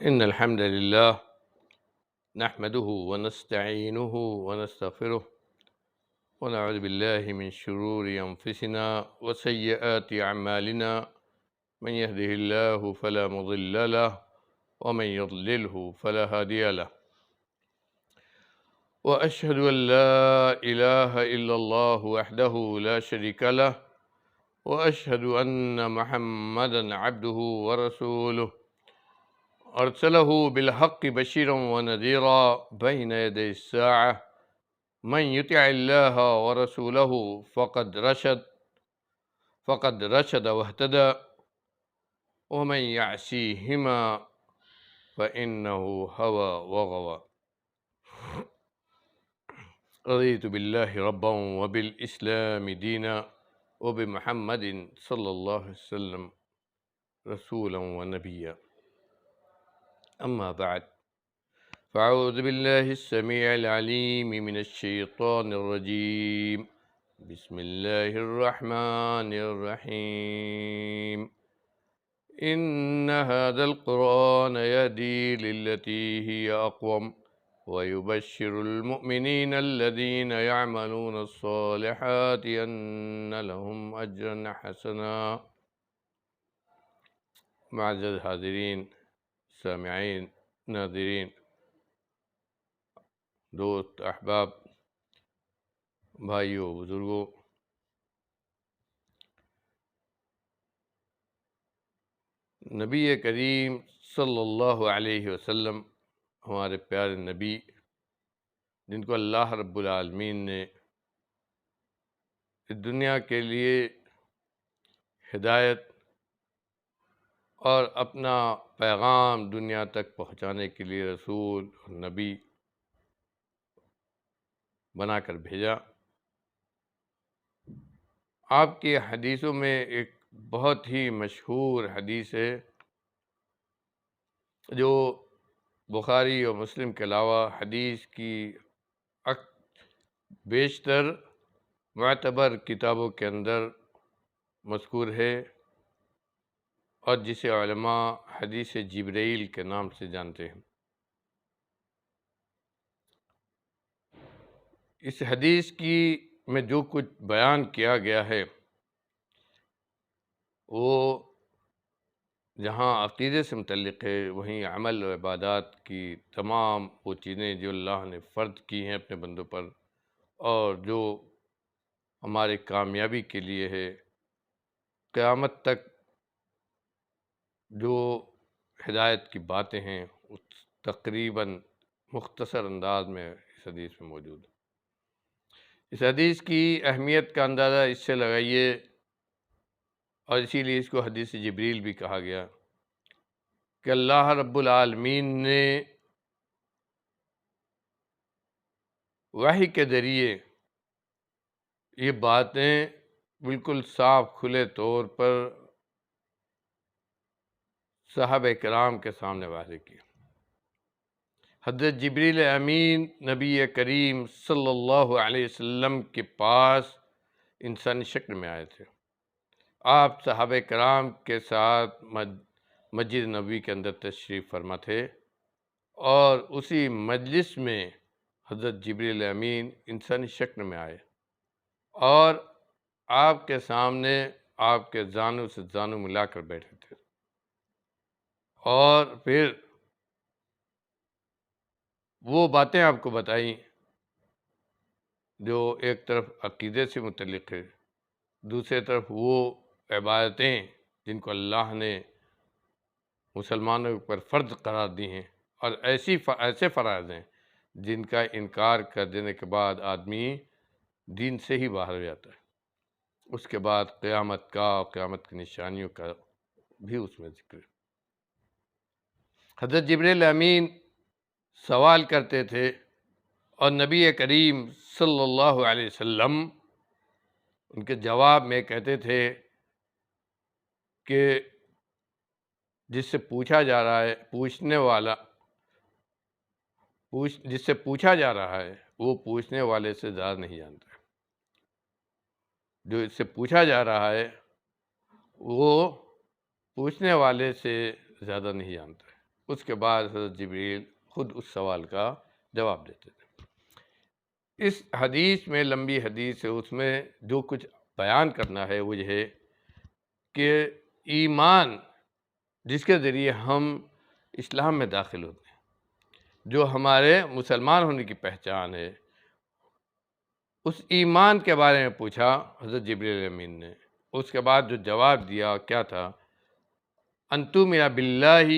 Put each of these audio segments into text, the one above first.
إن الحمد لله نحمده ونستعينه ونستغفره ونعوذ بالله من شرور أنفسنا وسيئات أعمالنا. من يهده الله فلا مضل له ومن يضلله فلا هادي له. وأشهد أن لا إله إلا الله وحده لا شريك له وأشهد أن محمدا عبده ورسوله أرسله بالحق بشيرا ونذيرا بين يدي الساعة. من يطع الله ورسوله فقد رشد واهتدى ومن يعصيهما فإنه هوى وغوى. رضيت بالله ربا وبالإسلام دينا وبمحمد صلى الله عليه وسلم رسولا ونبيا. أما بعد، فأعوذ بالله السميع العليم من الشيطان الرجيم. بسم الله الرحمن الرحيم. إن هذا القرآن يهدي للتي هي أقوم ويبشر المؤمنين الذين يعملون الصالحات أن لهم أجرا حسنا. معزز حاضرین، سامعین، ناظرین، دوست، احباب، بھائیوں، بزرگوں، نبی کریم صلی اللہ علیہ وسلم، ہمارے پیارے نبی، جن کو اللہ رب العالمین نے اس دنیا کے لیے ہدایت اور اپنا پیغام دنیا تک پہنچانے کے لیے رسول اور نبی بنا کر بھیجا. آپ کی حدیثوں میں ایک بہت ہی مشہور حدیث ہے جو بخاری اور مسلم کے علاوہ حدیث کی بیشتر معتبر کتابوں کے اندر مذکور ہے، اور جسے علماء حدیث جبرائیل کے نام سے جانتے ہیں. اس حدیث کی میں جو کچھ بیان کیا گیا ہے وہ جہاں عقیدے سے متعلق ہے، وہیں عمل و عبادات کی تمام وہ چیزیں جو اللہ نے فرض کی ہیں اپنے بندوں پر، اور جو ہماری کامیابی کے لیے ہے، قیامت تک جو ہدایت کی باتیں ہیں، اس تقریباً مختصر انداز میں اس حدیث میں موجود ہے. اس حدیث کی اہمیت کا اندازہ اس سے لگائیے، اور اسی لیے اس کو حدیث جبریل بھی کہا گیا، کہ اللہ رب العالمین نے وحی کے ذریعے یہ باتیں بالکل صاف کھلے طور پر صحابہ کرام کے سامنے واضح کی. حضرت جبریل امین نبی کریم صلی اللہ علیہ وسلم کے پاس انسانی شکل میں آئے تھے. آپ صحابہ کرام کے ساتھ مسجد نبوی کے اندر تشریف فرما تھے، اور اسی مجلس میں حضرت جبریل امین انسانی شکل میں آئے اور آپ کے سامنے آپ کے زانو سے زانو ملا کر بیٹھے تھے، اور پھر وہ باتیں آپ کو بتائیں جو ایک طرف عقیدے سے متعلق ہے، دوسری طرف وہ عبادتیں جن کو اللہ نے مسلمانوں پر فرض قرار دی ہیں، اور ایسے فرائض ہیں جن کا انکار کر دینے کے بعد آدمی دین سے ہی باہر ہو جاتا ہے. اس کے بعد قیامت کا اور قیامت کی نشانیوں کا بھی اس میں ذکر ہے. حضرت جبریل امین سوال کرتے تھے، اور نبی کریم صلی اللہ علیہ وسلم ان کے جواب میں کہتے تھے کہ جس سے پوچھا جا رہا ہے جس سے پوچھا جا رہا ہے وہ پوچھنے والے سے زیادہ نہیں جانتا. جو اس سے پوچھا جا رہا ہے وہ پوچھنے والے سے زیادہ نہیں جانتا ہے. اس کے بعد حضرت جبریل خود اس سوال کا جواب دیتے تھے۔ اس حدیث میں، لمبی حدیث ہے، اس میں جو کچھ بیان کرنا ہے وہ یہ ہے کہ ایمان جس کے ذریعے ہم اسلام میں داخل ہوتے ہیں، جو ہمارے مسلمان ہونے کی پہچان ہے، اس ایمان کے بارے میں پوچھا حضرت جبریل امین نے۔ اس کے بعد جو جواب دیا کیا تھا؟ ان تؤمن باللہ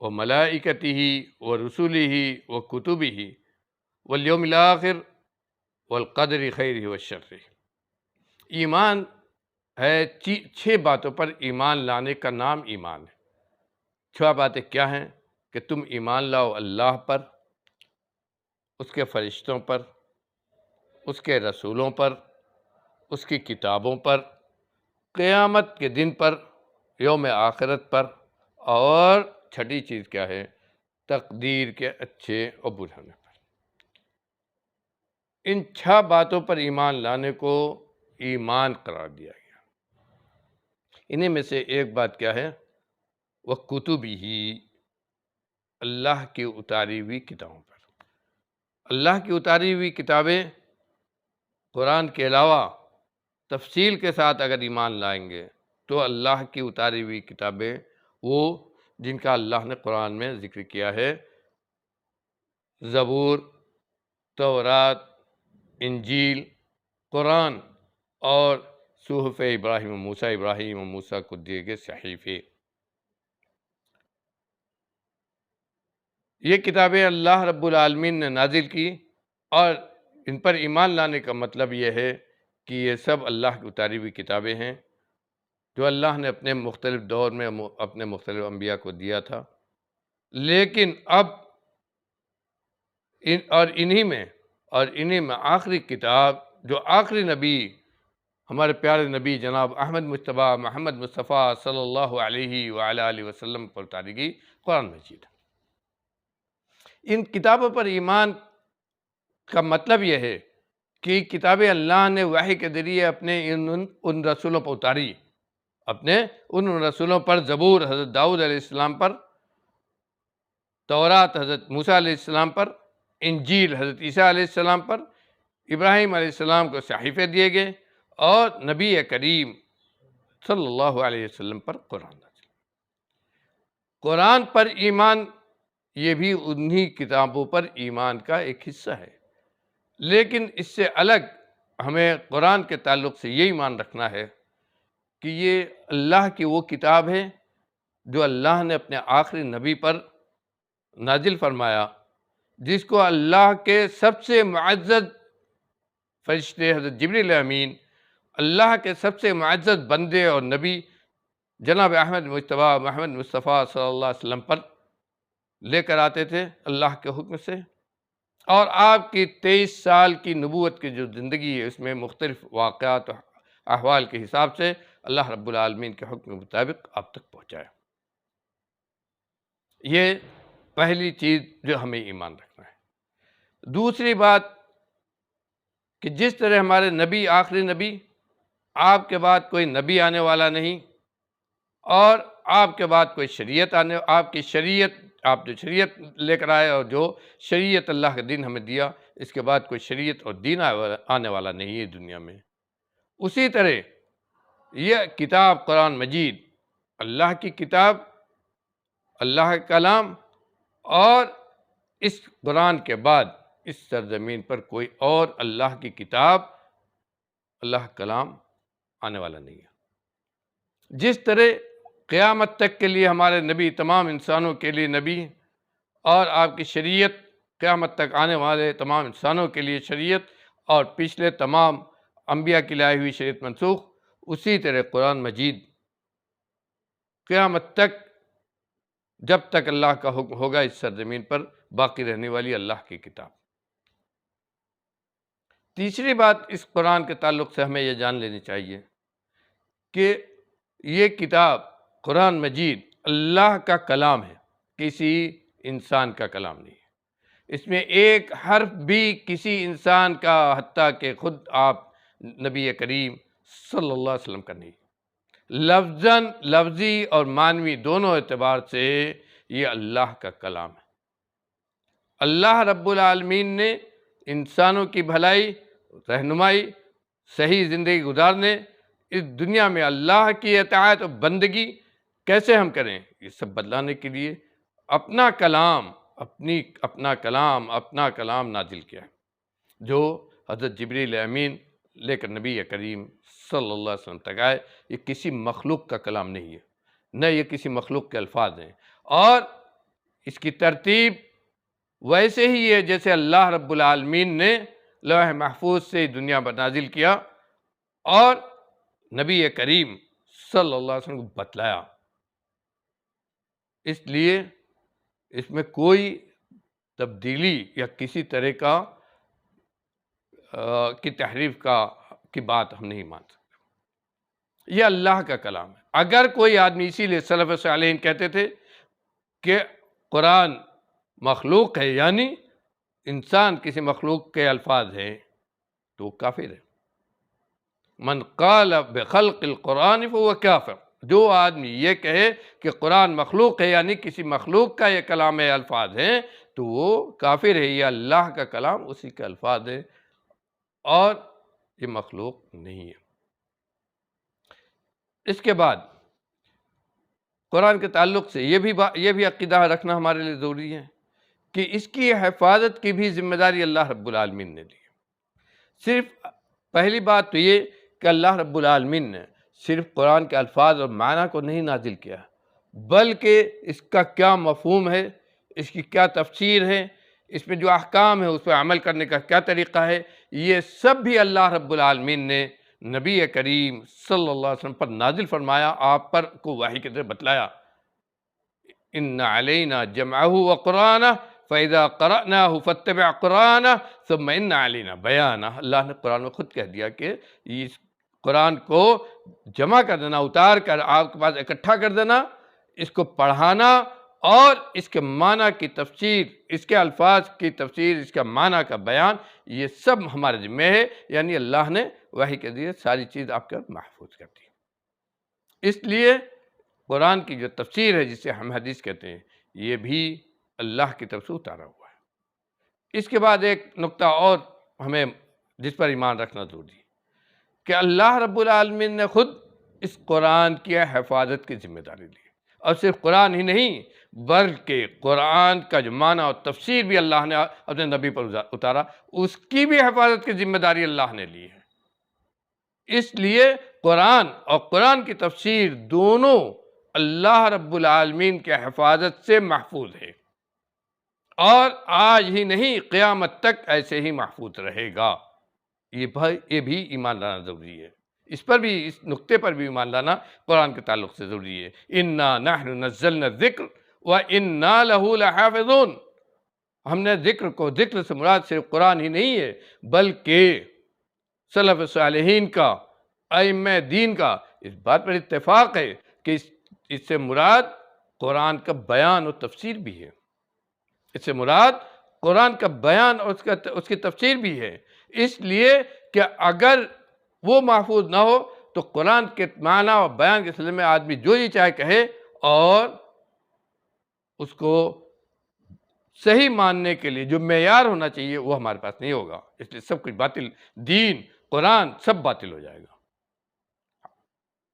و ملائکتہ و رسلہ و کتبہ والیوم الآخر والقدر خیرہ و شرہ۔ ایمان ہے 6 باتوں پر ایمان لانے کا نام ایمان ہے۔ 6 باتیں کیا ہیں؟ کہ تم ایمان لاؤ اللہ پر، اس کے فرشتوں پر، اس کے رسولوں پر، اس کی کتابوں پر، قیامت کے دن پر، یوم آخرت پر، اور چھٹی چیز کیا ہے؟ تقدیر کے اچھے اور برے ہونے پر۔ ان 6 باتوں پر ایمان لانے کو ایمان قرار دیا گیا۔ انہیں میں سے ایک بات کیا ہے؟ وہ کتبہ، اللہ کی اتاری ہوئی کتابوں پر۔ اللہ کی اتاری ہوئی کتابیں، قرآن کے علاوہ تفصیل کے ساتھ اگر ایمان لائیں گے تو اللہ کی اتاری ہوئی کتابیں، وہ جن کا اللہ نے قرآن میں ذکر کیا ہے، زبور، تورات، انجیل، قرآن اور صحف ابراہیم و موسیٰ کو دیے گئے صحیفے، یہ کتابیں اللہ رب العالمین نے نازل کی، اور ان پر ایمان لانے کا مطلب یہ ہے کہ یہ سب اللہ کی اتاری ہوئی کتابیں ہیں جو اللہ نے اپنے مختلف دور میں اپنے مختلف انبیاء کو دیا تھا۔ لیکن اب انہی میں آخری کتاب، جو آخری نبی، ہمارے پیارے نبی جناب احمد مجتبیٰ محمد مصطفیٰ صلی اللہ علیہ وآلہ وسلم پر اتاری گئی، قرآن مجید۔ ان کتابوں پر ایمان کا مطلب یہ ہے کہ کتابیں اللہ نے وحی کے ذریعے اپنے ان رسولوں پر اتاری، اپنے ان رسولوں پر، زبور حضرت داؤد علیہ السلام پر، تورات حضرت موسیٰ علیہ السلام پر، انجیل حضرت عیسیٰ علیہ السلام پر، ابراہیم علیہ السلام کو صحیفے دیے گئے، اور نبی کریم صلی اللہ علیہ وسلم پر قرآن نازل۔ قرآن پر ایمان، یہ بھی انہی کتابوں پر ایمان کا ایک حصہ ہے، لیکن اس سے الگ ہمیں قرآن کے تعلق سے یہ ایمان رکھنا ہے کہ یہ اللہ کی وہ کتاب ہے جو اللہ نے اپنے آخری نبی پر نازل فرمایا، جس کو اللہ کے سب سے معزز فرشتے حضرت جبریل امین، اللہ کے سب سے معزز بندے اور نبی جناب احمد مجتبیٰ محمد مصطفیٰ صلی اللہ علیہ وسلم پر لے کر آتے تھے اللہ کے حکم سے، اور آپ کی 23 سال کی نبوت کی جو زندگی ہے، اس میں مختلف واقعات و احوال کے حساب سے اللہ رب العالمین کے حکم کے مطابق آپ تک پہنچایا۔ یہ پہلی چیز جو ہمیں ایمان رکھنا ہے۔ دوسری بات کہ جس طرح ہمارے نبی آخری نبی، آپ کے بعد کوئی نبی آنے والا نہیں، اور آپ کے بعد کوئی شریعت آپ جو شریعت لے کر آئے، اور جو شریعت اللہ کا دین ہمیں دیا، اس کے بعد کوئی شریعت اور دین آنے والا نہیں ہے دنیا میں، اسی طرح یہ کتاب قرآن مجید اللہ کی کتاب، اللہ کا کلام، اور اس قرآن کے بعد اس سرزمین پر کوئی اور اللہ کی کتاب، اللہ کا کلام آنے والا نہیں ہے۔ جس طرح قیامت تک کے لیے ہمارے نبی تمام انسانوں کے لیے نبی، اور آپ کی شریعت قیامت تک آنے والے تمام انسانوں کے لیے شریعت، اور پچھلے تمام انبیاء کی لائی ہوئی شریعت منسوخ، اسی طرح قرآن مجید قیامت تک، جب تک اللہ کا حکم ہوگا، اس سرزمین پر باقی رہنے والی اللہ کی کتاب۔ تیسری بات اس قرآن کے تعلق سے ہمیں یہ جان لینی چاہیے کہ یہ کتاب قرآن مجید اللہ کا کلام ہے، کسی انسان کا کلام نہیں ہے۔ اس میں ایک حرف بھی کسی انسان کا، حتیٰ کہ خود آپ نبی کریم صلی اللہ علیہ وسلم کا نہیں۔ لفظی اور معنوی دونوں اعتبار سے یہ اللہ کا کلام ہے۔ اللہ رب العالمین نے انسانوں کی بھلائی، رہنمائی، صحیح زندگی گزارنے، اس دنیا میں اللہ کی اطاعت و بندگی کیسے ہم کریں، یہ سب بتلانے کے لیے اپنا کلام نازل کیا ہے، جو حضرت جبریل امین لے کر نبی کریم صلی اللہ علیہ وسلم تک آئے۔ یہ کسی مخلوق کا کلام نہیں ہے، نہ یہ کسی مخلوق کے الفاظ ہیں، اور اس کی ترتیب ویسے ہی ہے جیسے اللہ رب العالمین نے لوح محفوظ سے دنیا پر نازل کیا اور نبی کریم صلی اللہ علیہ وسلم کو بتلایا۔ اس لیے اس میں کوئی تبدیلی یا کسی طرح کی تحریف کی بات ہم نہیں مان سکتے۔ یہ اللہ کا کلام ہے۔ اگر کوئی آدمی، اسی لیے سلف صالحین کہتے تھے کہ قرآن مخلوق ہے، یعنی انسان کسی مخلوق کے الفاظ ہیں، تو وہ کافر ہے۔ من قال بخلق القرآن فهو کافر، جو آدمی یہ کہے کہ قرآن مخلوق ہے، یعنی کسی مخلوق کا یہ کلام ہے، الفاظ ہیں، تو وہ کافر ہے۔ یہ اللہ کا کلام، اسی کے الفاظ ہے اور یہ مخلوق نہیں ہے۔ اس کے بعد قرآن کے تعلق سے یہ بھی عقیدہ رکھنا ہمارے لیے ضروری ہے کہ اس کی حفاظت کی بھی ذمہ داری اللہ رب العالمین نے لی ہے۔ صرف پہلی بات تو یہ کہ اللہ رب العالمین نے صرف قرآن کے الفاظ اور معنی کو نہیں نازل کیا، بلکہ اس کا کیا مفہوم ہے، اس کی کیا تفسیر ہے، اس میں جو احکام ہے اس پہ عمل کرنے کا کیا طریقہ ہے، یہ سب بھی اللہ رب العالمین نے نبی کریم صلی اللہ علیہ وسلم پر نازل فرمایا، آپ پر کو وحی کے ذریعے بتلایا۔ ان علینا جمعہ وقرآنہ فَإِذَا قَرَأْنَاهُ فَاتَّبِعْ قُرْآنَهُ ثُمَّ إِنَّ عَلَيْنَا بَيَانَهُ۔ اللہ نے قرآن میں خود کہہ دیا کہ اس قرآن کو جمع کر دینا، اتار کر آپ کے پاس اکٹھا کر دینا، اس کو پڑھانا اور اس کے معنی کی تفسیر، اس کے الفاظ کی تفسیر، اس کا معنی کا بیان، یہ سب ہمارے ذمہ ہے۔ یعنی اللہ نے وحی کے ذریعے ساری چیز آپ کے محفوظ کر دی۔ اس لیے قرآن کی جو تفسیر ہے، جسے ہم حدیث کہتے ہیں، یہ بھی اللہ کی طرف سے اتارا ہوا ہے۔ اس کے بعد ایک نقطہ اور ہمیں جس پر ایمان رکھنا ضروری ہے کہ اللہ رب العالمین نے خود اس قرآن کی حفاظت کی ذمہ داری لی، اور صرف قرآن ہی نہیں بلکہ قرآن کا جو معنی اور تفسیر بھی اللہ نے اپنے نبی پر اتارا، اس کی بھی حفاظت کی ذمہ داری اللہ نے لی ہے۔ اس لیے قرآن اور قرآن کی تفسیر دونوں اللہ رب العالمین کے حفاظت سے محفوظ ہے، اور آج ہی نہیں قیامت تک ایسے ہی محفوظ رہے گا۔ یہ بھی ایمان لانا ضروری ہے، اس پر بھی، اس نقطے پر بھی ایمان لانا قرآن کے تعلق سے ضروری ہے۔ اِنَّا نَحْنُ نَزَّلْنَا الذِّكْرَ وَإِنَّا لَهُ لَحَافِظُونَ۔ ہم نے ذکر سے مراد صرف قرآن ہی نہیں ہے، بلکہ سلف صالحین کا، ائمہ دین کا اس بات پر اتفاق ہے کہ اس سے مراد قرآن کا بیان اور تفسیر بھی ہے۔ اس سے مراد قرآن کا بیان اور اس کی تفسیر بھی ہے، اس لیے کہ اگر وہ محفوظ نہ ہو تو قرآن کے معنی اور بیان کے سلسلے میں آدمی جو ہی چاہے کہے، اور اس کو صحیح ماننے کے لیے جو معیار ہونا چاہیے وہ ہمارے پاس نہیں ہوگا، اس لیے سب کچھ باطل، دین، قرآن سب باطل ہو جائے گا۔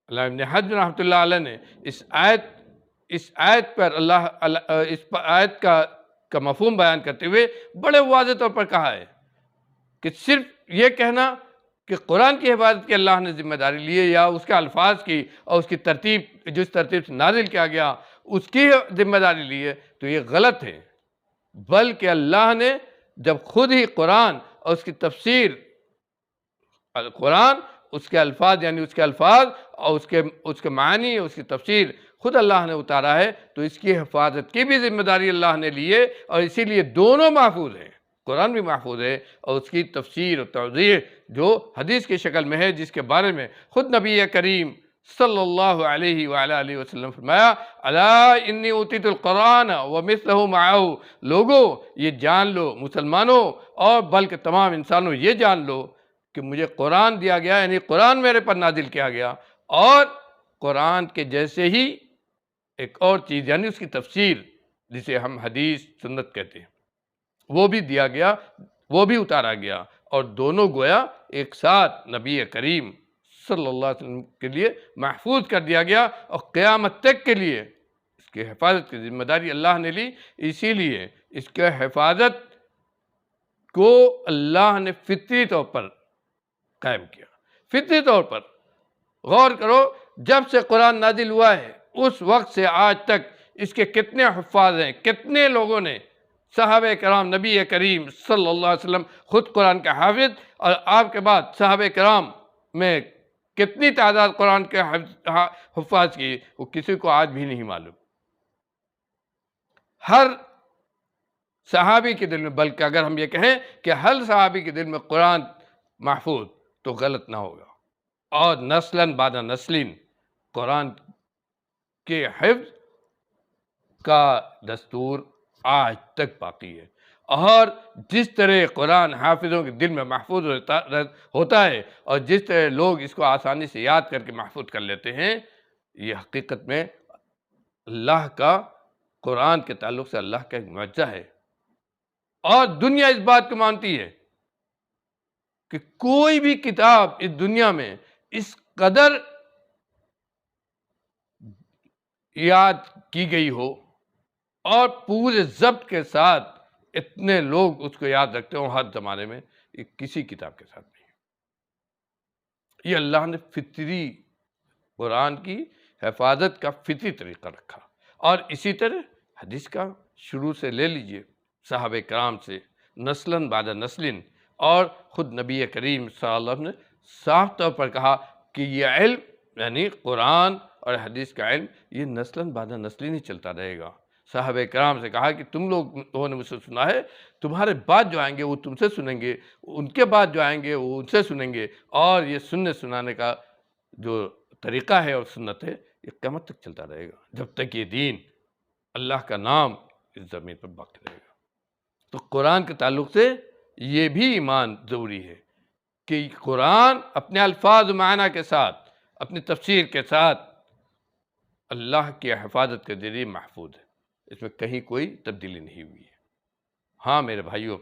علامہ ابن حجر رحمۃ اللہ علیہ نے اس آیت پر اس آیت کا مفہوم بیان کرتے ہوئے بڑے واضح طور پر کہا ہے کہ صرف یہ کہنا کہ قرآن کی حفاظت کی اللہ نے ذمہ داری لی ہے، یا اس کے الفاظ کی اور اس کی ترتیب، جس ترتیب سے نازل کیا گیا اس کی ذمہ داری لی ہے، تو یہ غلط ہے۔ بلکہ اللہ نے جب خود ہی قرآن اور اس کی تفسیر، قرآن اس کے الفاظ، یعنی اس کے الفاظ اور اس کے معنی، اس کی تفسیر خود اللہ نے اتارا ہے، تو اس کی حفاظت کی بھی ذمہ داری اللہ نے لی ہے، اور اسی لیے دونوں محفوظ ہیں، قرآن بھی محفوظ ہے اور اس کی تفسیر اور توضیح جو حدیث کی شکل میں ہے، جس کے بارے میں خود نبی کریم صلی اللہ علیہ وآلہ وسلم فرمایا، الا انی اوتیت القرآن ومثلہ معہ۔ لوگو یہ جان لو، مسلمانوں اور بلکہ تمام انسانوں یہ جان لو کہ مجھے قرآن دیا گیا، یعنی قرآن میرے پر نازل کیا گیا، اور قرآن کے جیسے ہی ایک اور چیز، یعنی اس کی تفسیر جسے ہم حدیث سنت کہتے ہیں، وہ بھی دیا گیا، وہ بھی اتارا گیا، اور دونوں گویا ایک ساتھ نبی کریم صلی اللہ علیہ وسلم کے لیے محفوظ کر دیا گیا، اور قیامت تک کے لیے اس کی حفاظت کی ذمہ داری اللہ نے لی۔ اسی لیے اس کے حفاظت کو اللہ نے فطری طور پر قائم کیا۔ فطری طور پر غور کرو، جب سے قرآن نازل ہوا ہے اس وقت سے آج تک اس کے کتنے حفاظ ہیں، کتنے لوگوں نے، صحابہ کرام، نبی کریم صلی اللہ علیہ وسلم خود قرآن کا حافظ، اور آپ کے بعد صحابہ کرام میں کتنی تعداد قرآن کے حفاظ کی، وہ کسی کو آج بھی نہیں معلوم۔ ہر صحابی کے دل میں، بلکہ اگر ہم یہ کہیں کہ ہر صحابی کے دل میں قرآن محفوظ، تو غلط نہ ہوگا، اور نسلاً بعد نسلین قرآن کے حفظ کا دستور آج تک باقی ہے۔ اور جس طرح قرآن حافظوں کے دل میں محفوظ ہوتا ہے، اور جس طرح لوگ اس کو آسانی سے یاد کر کے محفوظ کر لیتے ہیں، یہ حقیقت میں اللہ کا، قرآن کے تعلق سے اللہ کا ایک معجزہ ہے۔ اور دنیا اس بات کو مانتی ہے کہ کوئی بھی کتاب اس دنیا میں اس قدر یاد کی گئی ہو اور پورے ضبط کے ساتھ اتنے لوگ اس کو یاد رکھتے ہوں ہر زمانے میں، یہ کسی کتاب کے ساتھ نہیں۔ یہ اللہ نے فطری قرآن کی حفاظت کا فطری طریقہ رکھا۔ اور اسی طرح حدیث کا شروع سے لے لیجئے، صحابہ کرام سے نسلاً بعد نسلین، اور خود نبی کریم صلی اللہ علیہ وسلم نے صاف طور پر کہا کہ یہ علم، یعنی قرآن اور حدیث کا علم، یہ نسلاً بعد نسلین ہی چلتا رہے گا۔ صحابہ کرام سے کہا کہ تم لوگوں نے مجھ سے سنا ہے، تمہارے بعد جو آئیں گے وہ تم سے سنیں گے، ان کے بعد جو آئیں گے وہ ان سے سنیں گے، اور یہ سننے سنانے کا جو طریقہ ہے اور سنت ہے، یہ قیامت تک چلتا رہے گا، جب تک یہ دین، اللہ کا نام اس زمین پر باقی رہے گا۔ تو قرآن کے تعلق سے یہ بھی ایمان ضروری ہے کہ قرآن اپنے الفاظ و معنی کے ساتھ، اپنی تفسیر کے ساتھ اللہ کی حفاظت کے ذریعے محفوظ ہے، اس میں کہیں کوئی تبدیلی نہیں ہوئی ہے۔ ہاں میرے بھائیوں،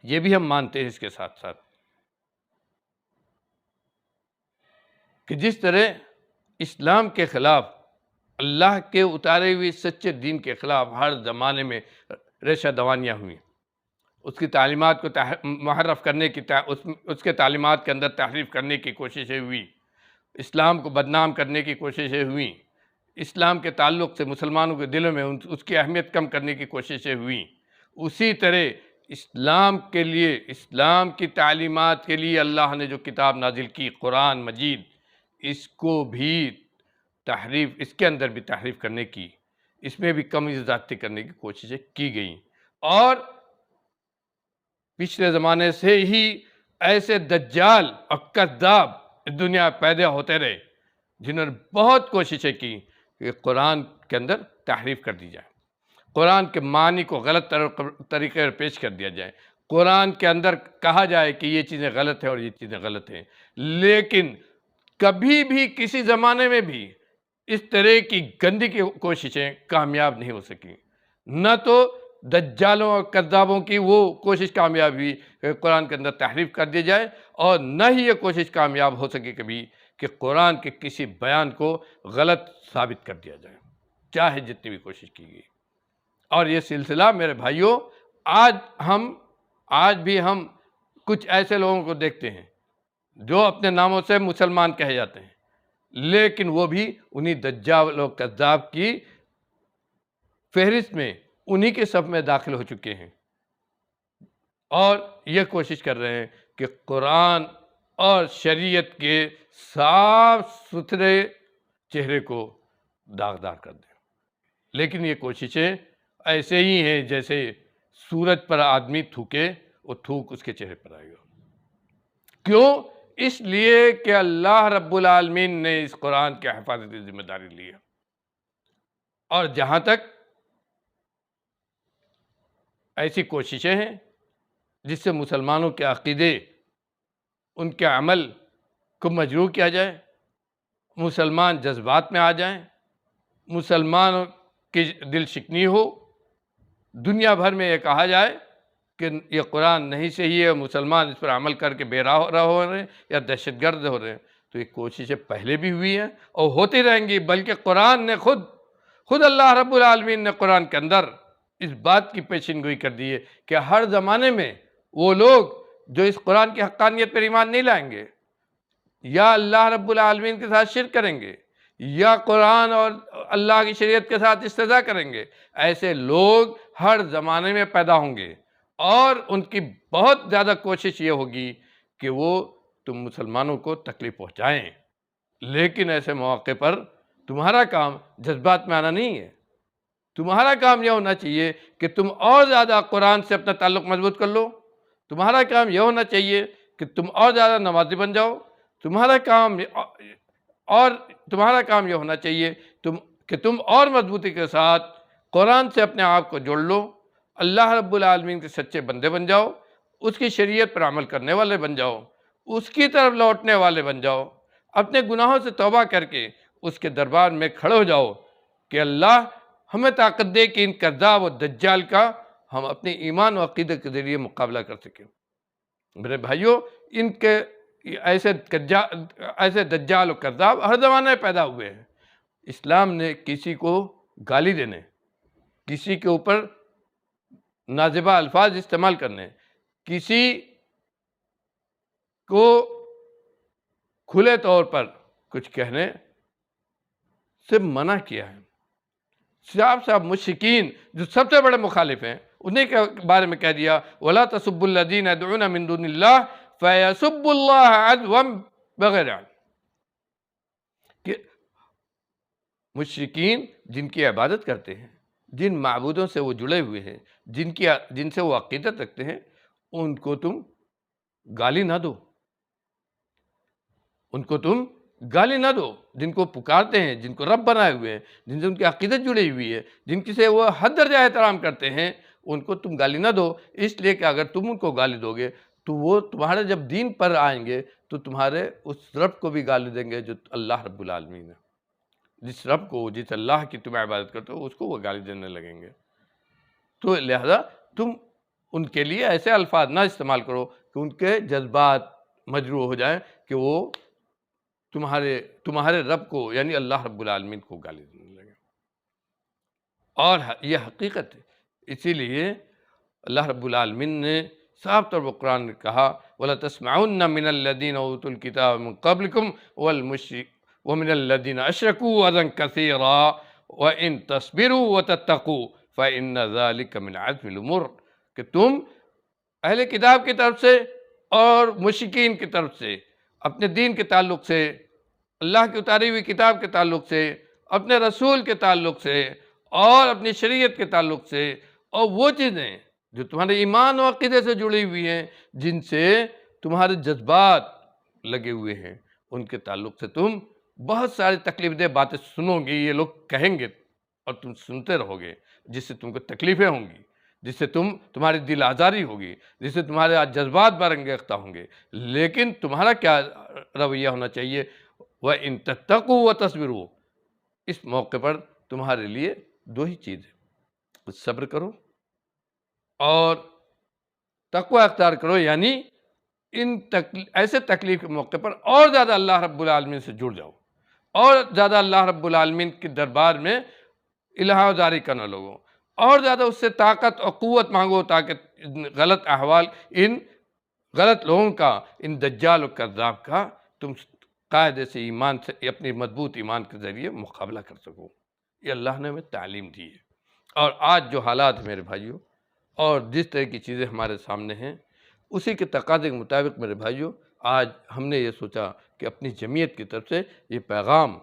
یہ بھی ہم مانتے ہیں اس کے ساتھ ساتھ کہ جس طرح اسلام کے خلاف، اللہ کے اتارے ہوئے سچے دین کے خلاف ہر زمانے میں ریشہ دوانیاں ہوئیں، اس کی تعلیمات کو محرف کرنے کی، اس کے تعلیمات کے اندر تحریف کرنے کی کوششیں ہوئیں، اسلام کو بدنام کرنے کی کوششیں ہوئیں، اسلام کے تعلق سے مسلمانوں کے دلوں میں اس کی اہمیت کم کرنے کی کوششیں ہوئیں، اسی طرح اسلام کے لیے، اسلام کی تعلیمات کے لیے اللہ نے جو کتاب نازل کی، قرآن مجید، اس کو بھی تحریف، اس کے اندر بھی تحریف کرنے کی، اس میں بھی کمی زیادتی کرنے کی کوششیں کی گئیں۔ اور پچھلے زمانے سے ہی ایسے دجال اور کذاب اس دنیا میں پیدا ہوتے رہے، جنہوں نے بہت کوششیں کی کہ قرآن کے اندر تحریف کر دی جائے، قرآن کے معنی کو غلط طریقے پر پیش کر دیا جائے، قرآن کے اندر کہا جائے کہ یہ چیزیں غلط ہیں اور یہ چیزیں غلط ہیں۔ لیکن کبھی بھی کسی زمانے میں بھی اس طرح کی گندی کی کوششیں کامیاب نہیں ہو سکیں، نہ تو دجالوں اور کذابوں کی وہ کوشش کامیاب ہوئی کہ قرآن کے اندر تحریف کر دی جائے، اور نہ ہی یہ کوشش کامیاب ہو سکے کبھی کہ قرآن کے کسی بیان کو غلط ثابت کر دیا جائے، چاہے جتنی بھی کوشش کی گئی۔ اور یہ سلسلہ میرے بھائیوں، آج بھی ہم کچھ ایسے لوگوں کو دیکھتے ہیں جو اپنے ناموں سے مسلمان کہے جاتے ہیں، لیکن وہ بھی انہی دجال و کذاب کی فہرست میں، انہی کے صف میں داخل ہو چکے ہیں، اور یہ کوشش کر رہے ہیں کہ قرآن اور شریعت کے صاف ستھرے چہرے کو داغدار کر دیں۔ لیکن یہ کوششیں ایسے ہی ہیں جیسے سورج پر آدمی تھوکے، وہ تھوک اس کے چہرے پر آئے گا۔ کیوں؟ اس لیے کہ اللہ رب العالمین نے اس قرآن کی حفاظت کی ذمہ داری لی ہے، اور جہاں تک ایسی کوششیں ہیں جس سے مسلمانوں کے عقیدے، ان کے عمل کو مجروح کیا جائے، مسلمان جذبات میں آ جائیں، مسلمانوں کی دل شکنی ہو، دنیا بھر میں یہ کہا جائے کہ یہ قرآن نہیں صحیح ہے، مسلمان اس پر عمل کر کے بے راہ ہو رہے ہیں یا دہشت گرد ہو رہے ہیں، تو یہ کوششیں پہلے بھی ہوئی ہیں اور ہوتی رہیں گی، بلکہ قرآن نے خود اللہ رب العالمین نے قرآن کے اندر اس بات کی پیشین گوئی کر دی ہے کہ ہر زمانے میں وہ لوگ جو اس قرآن کی حقانیت پر ایمان نہیں لائیں گے، یا اللہ رب العالمین کے ساتھ شرک کریں گے، یا قرآن اور اللہ کی شریعت کے ساتھ استہزاء کریں گے، ایسے لوگ ہر زمانے میں پیدا ہوں گے، اور ان کی بہت زیادہ کوشش یہ ہوگی کہ وہ تم مسلمانوں کو تکلیف پہنچائیں۔ لیکن ایسے مواقع پر تمہارا کام جذبات میں آنا نہیں ہے، تمہارا کام یہ ہونا چاہیے کہ تم اور زیادہ قرآن سے اپنا تعلق مضبوط کر لو، تمہارا کام یہ ہونا چاہیے کہ تم اور زیادہ نمازی بن جاؤ، تمہارا کام یہ ہونا چاہیے کہ تم اور مضبوطی کے ساتھ قرآن سے اپنے آپ کو جوڑ لو، اللہ رب العالمین کے سچے بندے بن جاؤ، اس کی شریعت پر عمل کرنے والے بن جاؤ، اس کی طرف لوٹنے والے بن جاؤ، اپنے گناہوں سے توبہ کر کے اس کے دربار میں کھڑے ہو جاؤ کہ اللہ ہمیں طاقت دے کہ ان کذاب و دجال کا ہم اپنے ایمان و عقیدہ کے ذریعے مقابلہ کر سکیں۔ میرے بھائیوں، ان کے ایسے دجال و کذاب ہر زمانے میں پیدا ہوئے ہیں۔ اسلام نے کسی کو گالی دینے، کسی کے اوپر نازیبہ الفاظ استعمال کرنے، کسی کو کھلے طور پر کچھ کہنے سے منع کیا ہے۔ صاحب مشرکین جو سب سے بڑے مخالف ہیں، انہیں کے بارے میں کہہ دیا وَلَا تَسُبُّوا الَّذِينَ يَدْعُونَ مِن دُونِ اللَّهِ فَيَسُبُّوا اللَّهَ عَدْوًا بِغَيْرِ عِلْمٍ، کہ مشرکین جن کی عبادت کرتے ہیں، جن معبودوں سے وہ جڑے ہوئے ہیں، جن سے وہ عقیدت رکھتے ہیں، ان کو تم گالی نہ دو، ان کو تم گالی نہ دو، جن کو پکارتے ہیں، جن کو رب بنائے ہوئے ہیں، جن سے ان کی عقیدت جڑی ہوئی ہے، جن کی سے وہ حد درجہ احترام کرتے ہیں، ان کو تم گالی نہ دو، اس لیے کہ اگر تم ان کو گالی دو گے تو وہ تمہارے جب دین پر آئیں گے تو تمہارے اس رب کو بھی گالی دیں گے جو اللہ رب العالمین ہے، جس رب کو، جس اللہ کی تم عبادت کرتے ہو اس کو وہ گالی دینے لگیں گے۔ تو لہذا تم ان کے لیے ایسے الفاظ نہ استعمال کرو کہ ان کے جذبات مجروح ہو جائیں کہ وہ تمہارے رب کو یعنی اللہ رب العالمین کو گالی دینے لگے۔ اور یہ حقیقت ہے، اسی لیے اللہ رب العالمین نے صاف طور پر قرآن نے کہا وَلَا تَسْمَعُنَّ مِنَ الَّذِينَ أُوتُوا الْكِتَابَ مِن قَبْلِكُمْ وَمِنَ الَّذِينَ أَشْرَكُوا أَذًى كَثِيرًا وَإِن تَصْبِرُوا وَتَتَّقُوا فَإِنَّ ذَلِكَ مِنْ عَزْمِ الْأُمُورِ، کہ تم اہل کتاب کی طرف سے اور مشرکین کی طرف سے اپنے دین کے تعلق سے، اللہ کی اتاری ہوئی کتاب کے تعلق سے، اپنے رسول کے تعلق سے اور اپنی شریعت کے تعلق سے، اور وہ چیزیں جو تمہارے ایمان و عقیدے سے جڑی ہوئی ہیں، جن سے تمہارے جذبات لگے ہوئے ہیں، ان کے تعلق سے تم بہت ساری تکلیف دہ باتیں سنو گے، یہ لوگ کہیں گے اور تم سنتے رہو گے، جس سے تم کو تکلیفیں ہوں گی، جس سے تمہاری دل آزاری ہوگی، جس سے تمہارے جذبات برانگیختہ ہوں گے، لیکن تمہارا کیا رویہ ہونا چاہیے؟ وَإِن تَتَّقُوا وَتَصْبِرُوا، اس موقع پر تمہارے لیے دو ہی چیز ہے، صبر کرو اور تقوی اختیار کرو، یعنی ایسے تکلیف کے موقع پر اور زیادہ اللہ رب العالمین سے جڑ جاؤ، اور زیادہ اللہ رب العالمین کے دربار میں الہا زاری کرنا لوگوں، اور زیادہ اس سے طاقت اور قوت مانگو تاکہ غلط احوال، ان غلط لوگوں کا، ان دجال و کذاب کا تم قاعدے سے ایمان سے اپنی مضبوط ایمان کے ذریعے مقابلہ کر سکو۔ یہ اللہ نے ہمیں تعلیم دی ہے، اور آج جو حالات ہیں میرے بھائیوں، اور جس طرح کی چیزیں ہمارے سامنے ہیں، اسی کے تقاضے کے مطابق میرے بھائیوں آج ہم نے یہ سوچا کہ اپنی جمعیت کی طرف سے یہ پیغام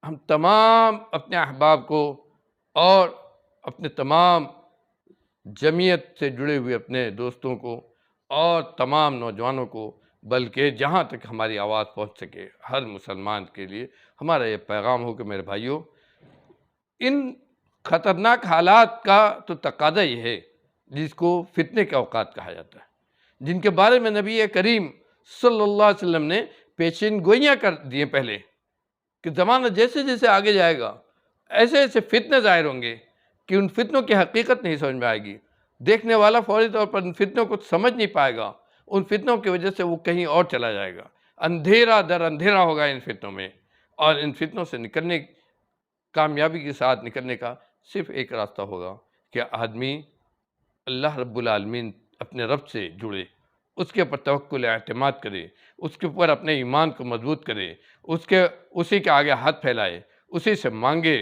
ہم تمام اپنے احباب کو اور اپنے تمام جمعیت سے جڑے ہوئے اپنے دوستوں کو اور تمام نوجوانوں کو، بلکہ جہاں تک ہماری آواز پہنچ سکے ہر مسلمان کے لیے ہمارا یہ پیغام ہو کہ میرے بھائیوں، ان خطرناک حالات کا تو تقاضا یہ ہے جس کو فتنے کے اوقات کہا جاتا ہے، جن کے بارے میں نبی کریم صلی اللہ علیہ وسلم نے پیشین گوئیاں کر دی ہیں پہلے، کہ زمانہ جیسے جیسے آگے جائے گا ایسے ایسے فتنے ظاہر ہوں گے کہ ان فتنوں کی حقیقت نہیں سمجھ میں آئے گی، دیکھنے والا فوری طور پر ان فتنوں کو سمجھ نہیں پائے گا، ان فتنوں کی وجہ سے وہ کہیں اور چلا جائے گا، اندھیرا در اندھیرا ہوگا ان فتنوں میں، اور ان فتنوں سے نکلنے، کامیابی کے ساتھ نکلنے کا صرف ایک راستہ ہوگا کہ آدمی اللہ رب العالمین اپنے رب سے جڑے، اس کے اوپر توکل اعتماد کرے، اس کے اوپر اپنے ایمان کو مضبوط کرے، اسی کے آگے ہاتھ پھیلائے، اسی سے مانگے،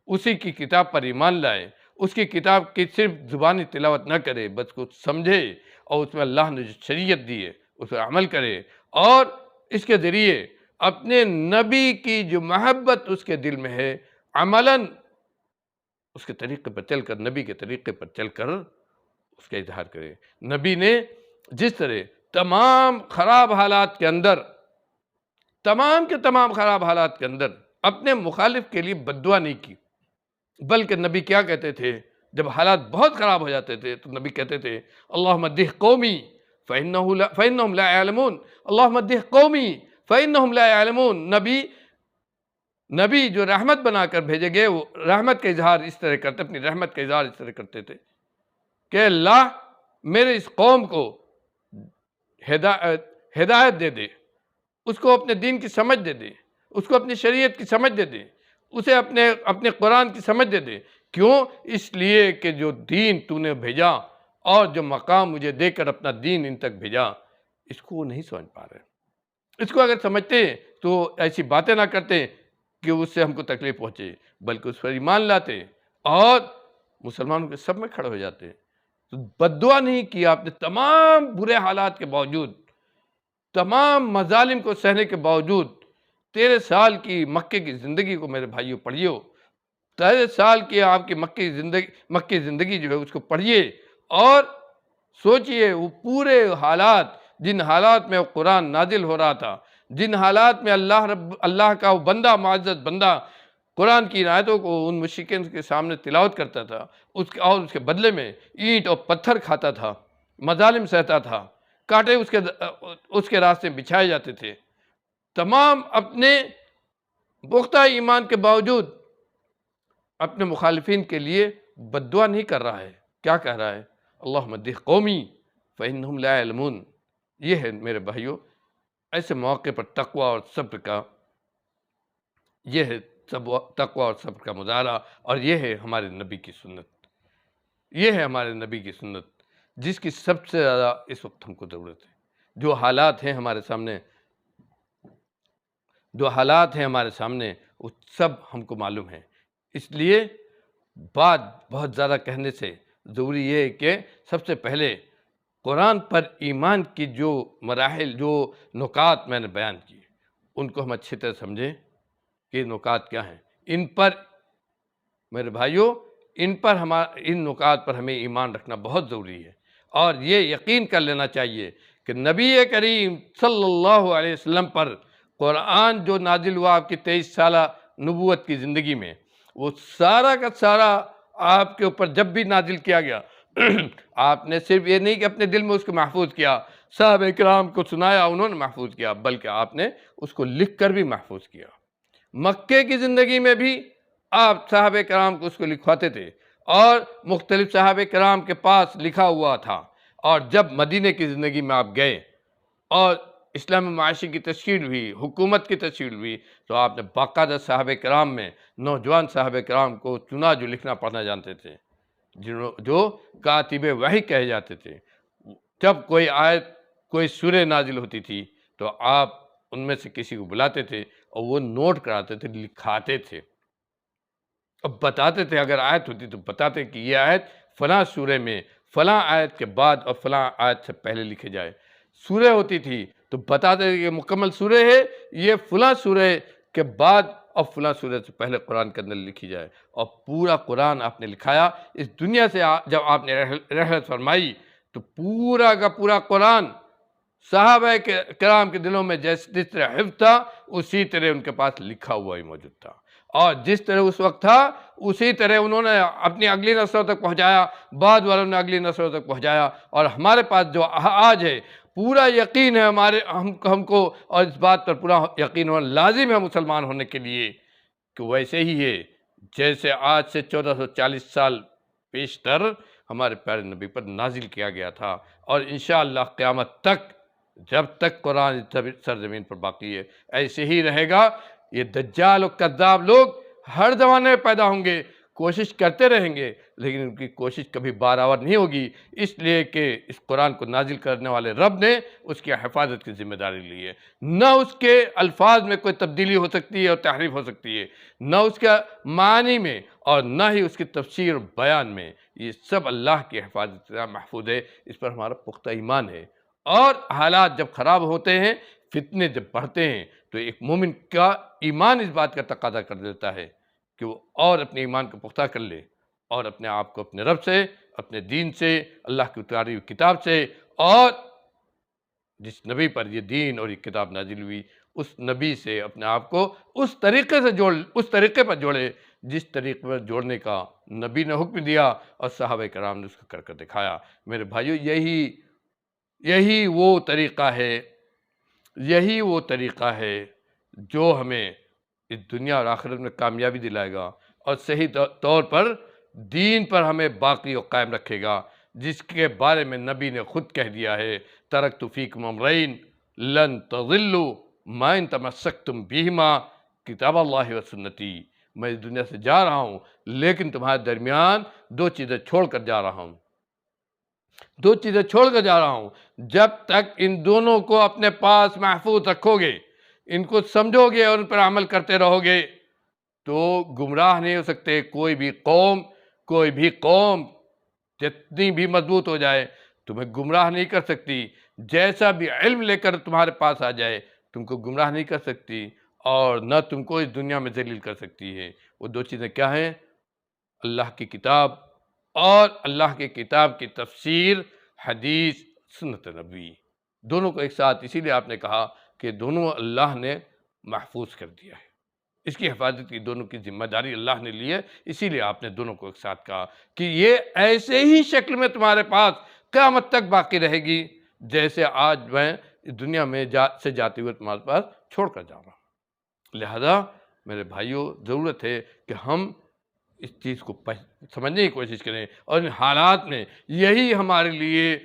اسی کی کتاب پر ایمان لائے، اس کی کتاب کی صرف زبانی تلاوت نہ کرے، بس کچھ سمجھے اور اس میں اللہ نے جو شریعت دی ہے اس پر عمل کرے، اور اس کے ذریعے اپنے نبی کی جو محبت اس کے دل میں ہے عملاً اس کے طریقے پر چل کر، نبی کے طریقے پر چل کر اس کا اظہار کرے۔ نبی نے جس طرح تمام خراب حالات کے اندر، تمام کے تمام خراب حالات کے اندر اپنے مخالف کے لیے بد دعا نہیں کی، بلکہ نبی کیا کہتے تھے جب حالات بہت خراب ہو جاتے تھے تو نبی کہتے تھے اللہم اہدِ قومی فإنہم لا يعلمون، اللہم اہدِ قومی فإنہم لا يعلمون۔ نبی جو رحمت بنا کر بھیجے گئے وہ رحمت کا اظہار اس طرح کرتے، اپنی رحمت کا اظہار اس طرح کرتے تھے کہ اللہ میرے اس قوم کو ہدایت دے دے، اس کو اپنے دین کی سمجھ دے دے، اس کو اپنی شریعت کی سمجھ دے دے، اسے اپنے قرآن کی سمجھ دے دے۔ کیوں؟ اس لیے کہ جو دین تو نے بھیجا اور جو مقام مجھے دے کر اپنا دین ان تک بھیجا، اس کو وہ نہیں سمجھ پا رہے۔ اس کو اگر سمجھتے تو ایسی باتیں نہ کرتے کہ اس سے ہم کو تکلیف پہنچے، بلکہ اس پر ایمان لاتے اور مسلمانوں کے سب میں کھڑے ہو جاتے۔ تو بد دعا نہیں کی آپ نے، تمام برے حالات کے باوجود، تمام مظالم کو سہنے کے باوجود، 13 سال کی مکے کی زندگی کو میرے بھائیوں پڑھیو، 13 سال کی آپ کی مکی زندگی جو ہے اس کو پڑھیے اور سوچئے وہ پورے حالات، جن حالات میں وہ قرآن نازل ہو رہا تھا، جن حالات میں اللہ کا وہ بندہ، معزز بندہ قرآن کی آیتوں کو ان مشرکین کے سامنے تلاوت کرتا تھا، اور اس کے بدلے میں اینٹ اور پتھر کھاتا تھا، مظالم سہتا تھا، کانٹے اس کے راستے بچھائے جاتے تھے، تمام اپنے پختہ ایمان کے باوجود اپنے مخالفین کے لیے بد دعا نہیں کر رہا ہے، کیا کہہ رہا ہے؟ اللہم اہدِ قومی فإنہم لا يعلمون۔ یہ ہے میرے بھائیوں ایسے موقع پر تقوی اور صبر کا، یہ ہے تقوی اور صبر کا مظاہرہ، اور یہ ہے ہمارے نبی کی سنت، یہ ہے ہمارے نبی کی سنت جس کی سب سے زیادہ اس وقت ہم کو ضرورت ہے۔ جو حالات ہیں ہمارے سامنے وہ سب ہم کو معلوم ہے، اس لیے بات بہت زیادہ کہنے سے ضروری یہ ہے کہ سب سے پہلے قرآن پر ایمان کی جو مراحل، جو نکات میں نے بیان کی، ان کو ہم اچھی طرح سمجھیں کہ نکات کیا ہیں۔ ان پر میرے بھائیوں، ان نکات پر ہمیں ایمان رکھنا بہت ضروری ہے، اور یہ یقین کر لینا چاہیے کہ نبی کریم صلی اللہ علیہ وسلم پر قرآن جو نازل ہوا آپ کی 23 سالہ نبوت کی زندگی میں، وہ سارا کا سارا آپ کے اوپر جب بھی نازل کیا گیا آپ نے صرف یہ نہیں کہ اپنے دل میں اس کو محفوظ کیا، صحابہ کرام کو سنایا، انہوں نے محفوظ کیا، بلکہ آپ نے اس کو لکھ کر بھی محفوظ کیا۔ مکے کی زندگی میں بھی آپ صحابہ کرام کو اس کو لکھواتے تھے، اور مختلف صحابہ کرام کے پاس لکھا ہوا تھا، اور جب مدینے کی زندگی میں آپ گئے اور اسلامی معاشی کی تشکیل ہوئی، حکومت کی تشکیل ہوئی، تو آپ نے باقاعدہ صحابہ کرام میں نوجوان صحابہ کرام کو چنا جو لکھنا پڑھنا جانتے تھے، جو کاتب وحی کہے جاتے تھے۔ جب کوئی آیت، کوئی سورہ نازل ہوتی تھی تو آپ ان میں سے کسی کو بلاتے تھے اور وہ نوٹ کراتے تھے، لکھاتے تھے، اب بتاتے تھے، اگر آیت ہوتی تو بتاتے کہ یہ آیت فلاں سورہ میں فلاں آیت کے بعد اور فلاں آیت سے پہلے لکھے جائے۔ سورہ ہوتی تھی تو بتاتے تھے کہ مکمل سورہ ہے، یہ فلاں سورہ کے بعد اور فلاں سورہ سے پہلے قرآن کے اندر لکھی جائے، اور پورا قرآن آپ نے لکھایا۔ اس دنیا سے جب آپ نے رحلت فرمائی تو پورا کا پورا قرآن صحابہ کرام کے دلوں میں جس طرح حفظ تھا، اسی طرح ان کے پاس لکھا ہوا ہی موجود تھا، اور جس طرح اس وقت تھا اسی طرح انہوں نے اپنی اگلی نسلوں تک پہنچایا، بعد والوں نے اگلی نسلوں تک پہنچایا، اور ہمارے پاس جو آج ہے پورا یقین ہے ہم کو، اور اس بات پر پورا یقین ہونا لازم ہے مسلمان ہونے کے لیے کہ ویسے ہی ہے جیسے آج سے 1440 سال پیشتر ہمارے پیارے نبی پر نازل کیا گیا تھا، اور انشاءاللہ قیامت تک جب تک قرآن سرزمین پر باقی ہے ایسے ہی رہے گا۔ یہ دجال و کذاب لوگ ہر زمانے میں پیدا ہوں گے، کوشش کرتے رہیں گے، لیکن ان کی کوشش کبھی بارآور نہیں ہوگی، اس لیے کہ اس قرآن کو نازل کرنے والے رب نے اس کی حفاظت کی ذمہ داری لی ہے۔ نہ اس کے الفاظ میں کوئی تبدیلی ہو سکتی ہے اور تحریف ہو سکتی ہے، نہ اس کا معنی میں، اور نہ ہی اس کی تفسیر و بیان میں، یہ سب اللہ کی حفاظت سے محفوظ ہے۔ اس پر ہمارا پختہ ایمان ہے، اور حالات جب خراب ہوتے ہیں، فتنے جب بڑھتے ہیں، تو ایک مومن کا ایمان اس بات کا تقاضا کر دیتا ہے کہ وہ اور اپنے ایمان کو پختہ کر لے، اور اپنے آپ کو اپنے رب سے، اپنے دین سے، اللہ کی اتاری ہوئی کتاب سے، اور جس نبی پر یہ دین اور یہ کتاب نازل ہوئی اس نبی سے اپنے آپ کو اس طریقے پر جوڑے جس طریقے پر جوڑنے کا نبی نے حکم دیا اور صحابہ کرام نے اس کو کر کر دکھایا۔ میرے بھائیو، یہی وہ طریقہ ہے، یہی وہ طریقہ ہے جو ہمیں اس دنیا اور آخرت میں کامیابی دلائے گا، اور صحیح طور پر دین پر ہمیں باقی و قائم رکھے گا، جس کے بارے میں نبی نے خود کہہ دیا ہے، ترکت فیکم امرین لن تضلوا ما ان تمسکتم بہما کتاب اللہ و سنتی۔ میں اس دنیا سے جا رہا ہوں، لیکن تمہارے درمیان دو چیزیں چھوڑ کر جا رہا ہوں، جب تک ان دونوں کو اپنے پاس محفوظ رکھو گے، ان کو سمجھو گے اور ان پر عمل کرتے رہو گے، تو گمراہ نہیں ہو سکتے۔ کوئی بھی قوم جتنی بھی مضبوط ہو جائے تمہیں گمراہ نہیں کر سکتی، جیسا بھی علم لے کر تمہارے پاس آ جائے تم کو گمراہ نہیں کر سکتی، اور نہ تم کو اس دنیا میں ذلیل کر سکتی ہے۔ وہ دو چیزیں کیا ہیں؟ اللہ کی کتاب اور اللہ کی کتاب کی تفسیر، حدیث، سنت نبوی، دونوں کو ایک ساتھ اسی لیے آپ نے کہا کہ دونوں اللہ نے محفوظ کر دیا ہے، اس کی حفاظت کی دونوں کی ذمہ داری اللہ نے لی ہے، اسی لیے آپ نے دونوں کو ایک ساتھ کہا کہ یہ ایسے ہی شکل میں تمہارے پاس قیامت تک باقی رہے گی جیسے آج میں اس دنیا میں سے جاتے ہوئے تمہارے پاس چھوڑ کر جا رہا ہوں۔ لہذا میرے بھائیوں، ضرورت ہے کہ ہم اس چیز کو سمجھنے کی کوشش کریں، اور ان حالات میں یہی ہمارے لیے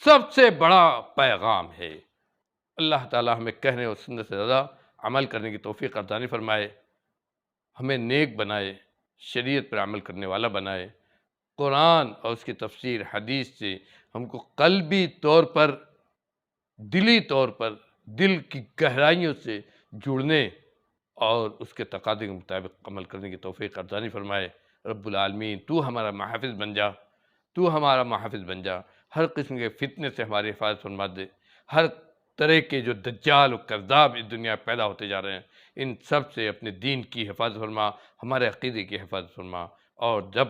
سب سے بڑا پیغام ہے۔ اللہ تعالیٰ ہمیں کہنے اور سننے سے زیادہ عمل کرنے کی توفیق عطا فرمائے، ہمیں نیک بنائے، شریعت پر عمل کرنے والا بنائے، قرآن اور اس کی تفسیر حدیث سے ہم کو قلبی طور پر، دلی طور پر، دل کی گہرائیوں سے جڑنے اور اس کے تقاضے کے مطابق عمل کرنے کی توفیق عطا فرمائے۔ رب العالمین، تو ہمارا محافظ بن جا، ہر قسم کے فتنے سے ہماری حفاظت فرما دے، ہر طرح کے جو دجال و کذاب اس دنیا میں پیدا ہوتے جا رہے ہیں ان سب سے اپنے دین کی حفاظت فرما، ہمارے عقیدے کی حفاظت فرما، اور جب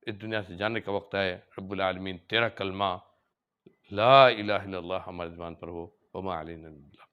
اس دنیا سے جانے کا وقت آئے رب العالمین تیرا کلمہ لا الہ الا اللہ ہمارے زبان پر ہو، وما علینا الا البلاغ۔